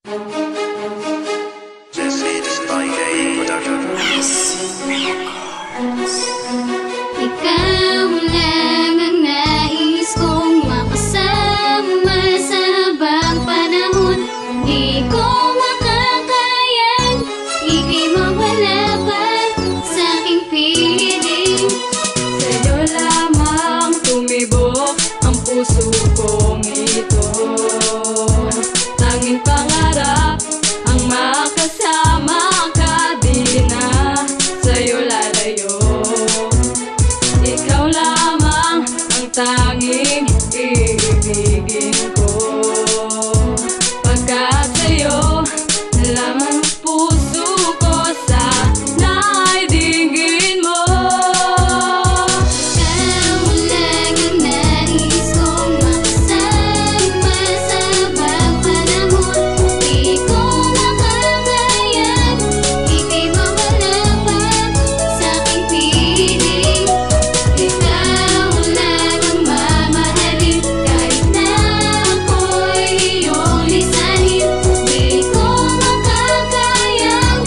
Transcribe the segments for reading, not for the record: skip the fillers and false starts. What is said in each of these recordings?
Ikaw lang ang nais kong makasama sa habang panahon. Di ko makakayang ika'y mawala pa sa aking piling. Sa'yo lamang tumibok ang puso kong ito. Tanging pangarap ang makasama ka, di na sa'yo lalayo. Ikaw lamang ang tanging iibigin ko, pagkat sa'yo lamang puso ko sana'y dinggin mo. Ikaw lang ang nais kong makasama sa habang panahon. Di ko makakayang ika'y mawala pa sa aking piling. Ikaw lang ang mamahalin kahit na ako'y iyong lisanin. Di ko makakayang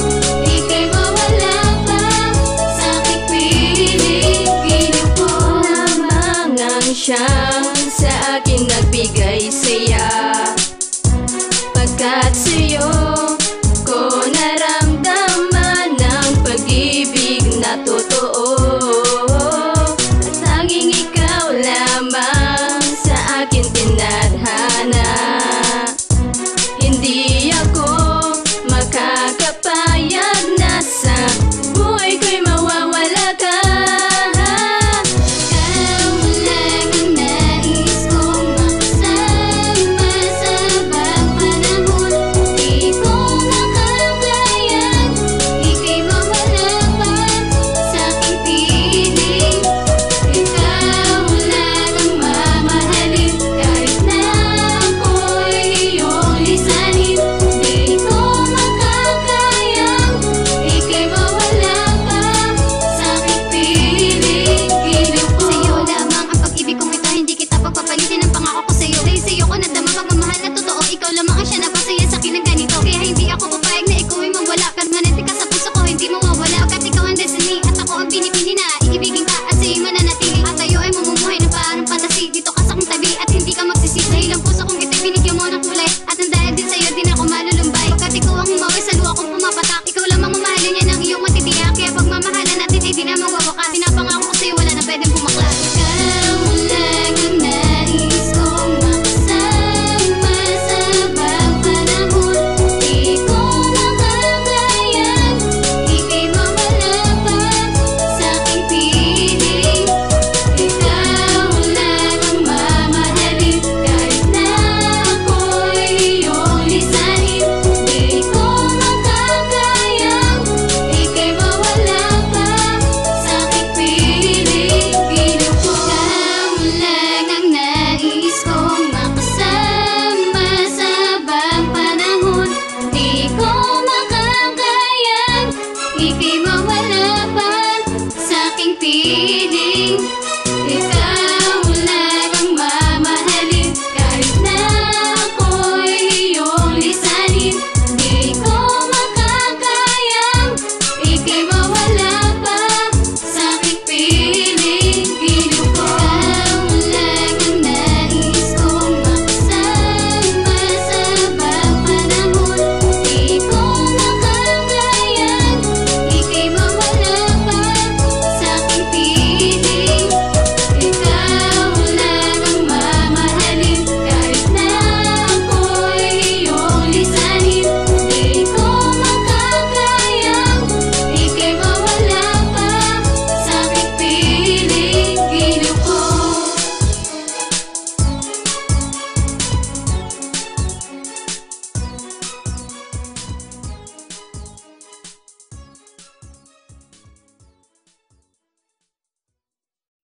ika'y mawala pa sa aking piling. Piling ko Lamang ang siyang sa akin nagbigay saya, pagkat sa'yo